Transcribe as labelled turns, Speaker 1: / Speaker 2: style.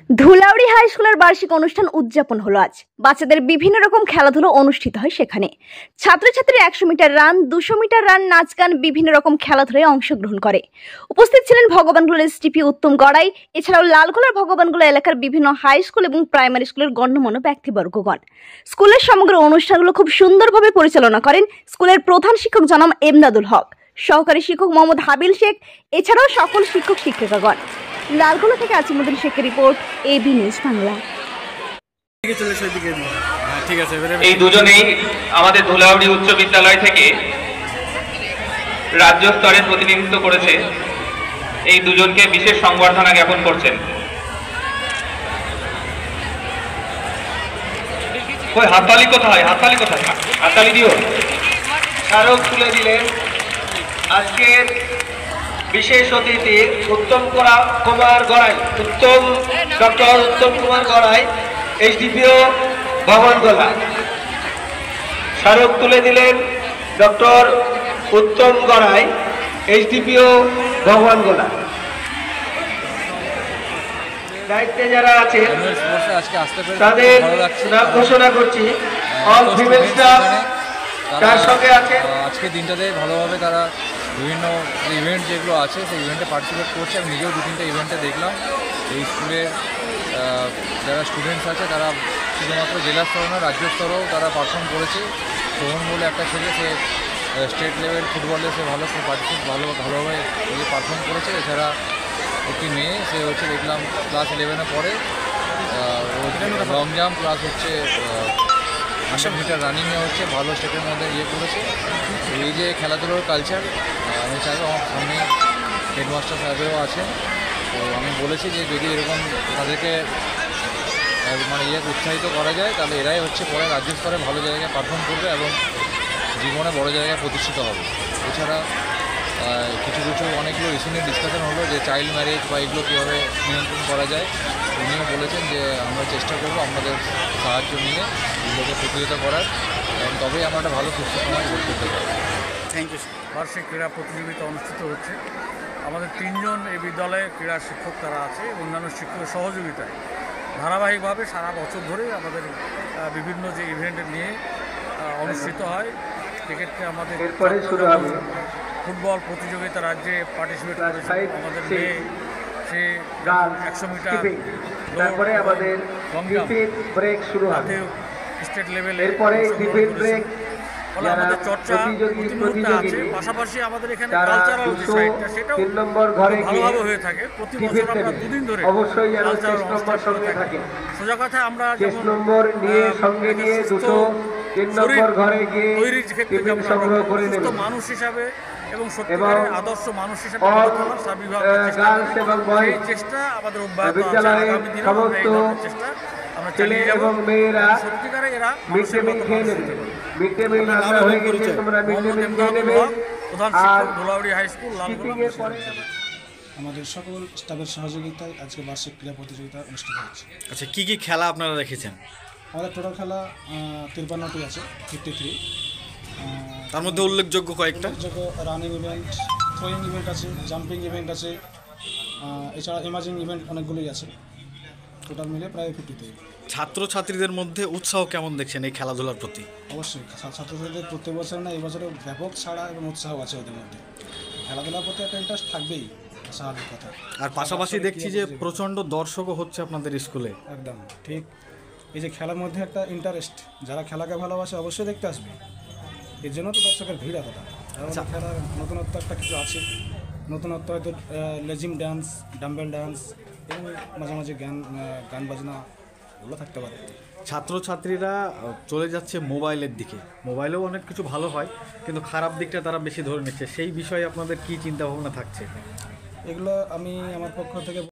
Speaker 1: Dhulauri high স্কুলের বার্ষিক অনুষ্ঠান উদযাপন হলো আজ। বাচ্চাদের বিভিন্ন রকম খেলাধুলা অনুষ্ঠিত হয় সেখানে। ছাত্রছাত্রীরা 100 মিটার রান, 200 মিটার রান, নাচ গান বিভিন্ন রকম খেলাধুলায় অংশগ্রহণ করে। উপস্থিত ছিলেন ভগবানগোলা এসডিপিও উত্তম গড়াই, এছাড়াও লালগোলার ভগবানগোলা এলাকার বিভিন্ন হাই স্কুল এবং প্রাইমারি স্কুলের গণ্যমান্য ব্যক্তিবর্গগণ। স্কুলের সমগ্র অনুষ্ঠানগুলো খুব সুন্দরভাবে পরিচালনা করেন স্কুলের প্রধান শিক্ষক জনাব এমদাদুল হক, সহকারী শিক্ষক মোহাম্মদ হাবিল শেখ, এছাড়াও সকল শিক্ষক শিক্ষিকাগণ। লালগোলা থেকে আজিমুদ্দিন শেখের রিপোর্ট, এবি নিউজ বাংলা।
Speaker 2: এই দুজনেই আমাদের ধুলাউড়ি উচ্চ বিদ্যালয় থেকে রাজ্য স্তরে প্রতিনিধিত্ব করেছে। এই দুজনকে বিশেষ সংবর্ধনা জ্ঞাপন করছেন। ওই হাততালি কোথায়? হাততালি কোথায়? হাততালি দিও।
Speaker 3: স্মারক তুলে দিলেন আজকের বিশেষ অতিথি ডক্টর উত্তম কুমার গড়াই, এসডিপিও ভগবানগোলা। স্মারক তুলে দিলেন ডক্টর উত্তম গড়াই, এসডিপিও ভগবানগোলা। দায়িত্বে যারা আছেন তাদের নাম ঘোষণা করছি। অল ফিমেল স্টাফ তার সঙ্গে আছেন।
Speaker 4: আজকের দিনটাতে ভালোভাবে তারা বিভিন্ন ইভেন্ট যেগুলো আছে সেই ইভেন্টে পার্টিসিপেট করছে। আমি নিজেও 2-3টে ইভেন্টে দেখলাম। এই স্কুলের যারা স্টুডেন্টস আছে তারা শুধুমাত্র জেলা স্তর না, রাজ্য স্তরেও তারা পারফর্ম করেছে। সোহন বলে একটা ছেলে, সে স্টেট লেভেল ফুটবলে সে ভালোভাবে পারফর্ম করেছে। এছাড়া একটি মেয়ে, সে হচ্ছে দেখলাম ক্লাস 11-এ পড়ে, লং জাম্প প্লাস হচ্ছে 100 মিটার রানিংয়ে হচ্ছে ভালো স্টেপের মধ্যে করেছে। এই যে খেলাধুলোর কালচার, আমি চাইবো আমার সামনে হেডমাস্টার সাহেবেও আছেন, তো আমি বলেছি যে যদি এরকম তাদেরকে উৎসাহিত করা যায় তাহলে এরাই হচ্ছে পরে রাজ্য স্তরে ভালো জায়গায় পারফর্ম করবে এবং জীবনে বড় জায়গায় প্রতিষ্ঠিত হবে। এছাড়া কিছু অনেকগুলো ইস্যু নিয়ে ডিসকাশন হলো যে চাইল্ড ম্যারেজ বা এগুলো কীভাবে নিয়ন্ত্রণ করা যায়। উনিও বলেছেন যে আমরা চেষ্টা করবো আপনাদের সাহায্য নিয়ে এগুলোকে প্রতিহত করার, এবং তবেই আমরা একটা ভালো সুস্থ সমাজ গড়ে তুলতে পারবো।
Speaker 5: Thank you. বার্ষিক ক্রীড়া প্রতিযোগিতা অনুষ্ঠিত হচ্ছে। আমাদের 3 জন এই বিদ্যালয়ে ক্রীড়া শিক্ষক তারা আছে, অন্যান্য শিক্ষকের সহযোগিতায় ধারাবাহিকভাবে সারা বছর ধরে আমাদের বিভিন্ন যে ইভেন্ট নিয়ে অনুষ্ঠিত হয়। সেক্ষেত্রে আমাদের ফুটবল প্রতিযোগিতা রাজ্যে পার্টিসিপেট করেছে আমাদের মেয়ে, সে 100 মিটার স্টেট লেভেলে। ফলে আমাদের চর্চা প্রতিমুহূর্তে আছে। পাশাপাশি আমাদের এখানে কালচারাল যে সাইডটা সেটাও ভালোভাবে হয়ে থাকে। প্রতি বছর আমরা 2 দিন ধরে কালচারাল অনুষ্ঠান করে থাকি। সোজা কথা আমরা যেমন তৈরির ক্ষেত্রে যেমন সুস্থ মানুষ হিসাবে এবং সত্যিকারের আদর্শ মানুষ হিসাবে এই চেষ্টা আমাদের অব্যাহত আছে। আগামী দিনে আমরা এই ধরনের চেষ্টা আমরা চালিয়ে যাব। সত্যিকারে এরা মানুষের মতো মানুষ হতে পারে। প্রধান শিক্ষক, ধুলাউড়ি হাই স্কুল, লালগোলা।
Speaker 6: আমাদের সকল স্টাফের সহযোগিতায় আজকে বার্ষিক ক্রীড়া প্রতিযোগিতা অনুষ্ঠিত হচ্ছে।
Speaker 7: আচ্ছা, কি খেলা আপনারা রেখেছেন?
Speaker 6: আমাদের টোটাল খেলা 53টি আছে, 53।
Speaker 7: তার মধ্যে উল্লেখযোগ্য কয়েকটা
Speaker 6: রানিং ইভেন্ট, থ্রোয়িং ইভেন্ট আছে, জাম্পিং ইভেন্ট আছে, এছাড়া ইমাজিং ইভেন্ট অনেকগুলোই আছে। টোটাল মিলে প্রায় 50তে।
Speaker 7: ছাত্রছাত্রীদের মধ্যে উৎসাহ কেমন দেখছেন এই খেলাধুলার প্রতি?
Speaker 6: অবশ্যই ছাত্রছাত্রীদের প্রত্যেক বছর না, এই বছরে ব্যাপক ছাড়া এবং উৎসাহ আছে ওদের মধ্যে। খেলাধুলার প্রতি একটা ইন্টারেস্ট থাকবেই, স্বাভাবিক কথা।
Speaker 7: আর পাশাপাশি দেখছি যে প্রচণ্ড দর্শকও হচ্ছে আপনাদের স্কুলে।
Speaker 6: একদম ঠিক। এই যে খেলার মধ্যে একটা ইন্টারেস্ট, যারা খেলাকে ভালোবাসে অবশ্যই দেখতে আসবে। এর জন্য তো দর্শকের ভিড় এতটা। খেলার নতুনত্ব একটা কিছু আছে। নতুনত্ব হয়তো লেজিম ডান্স, ডাম্বেল ডান্স এবং মাঝে মাঝে গান বাজনা এগুলো থাকতে পারে।
Speaker 7: ছাত্রছাত্রীরা চলে যাচ্ছে মোবাইলের দিকে। মোবাইলেও অনেক কিছু ভালো হয়, কিন্তু খারাপ দিকটা তারা বেশি ধরে নিচ্ছে। সেই বিষয়ে আপনাদের কী চিন্তাভাবনা থাকছে?
Speaker 6: এগুলো আমি আমার পক্ষ থেকে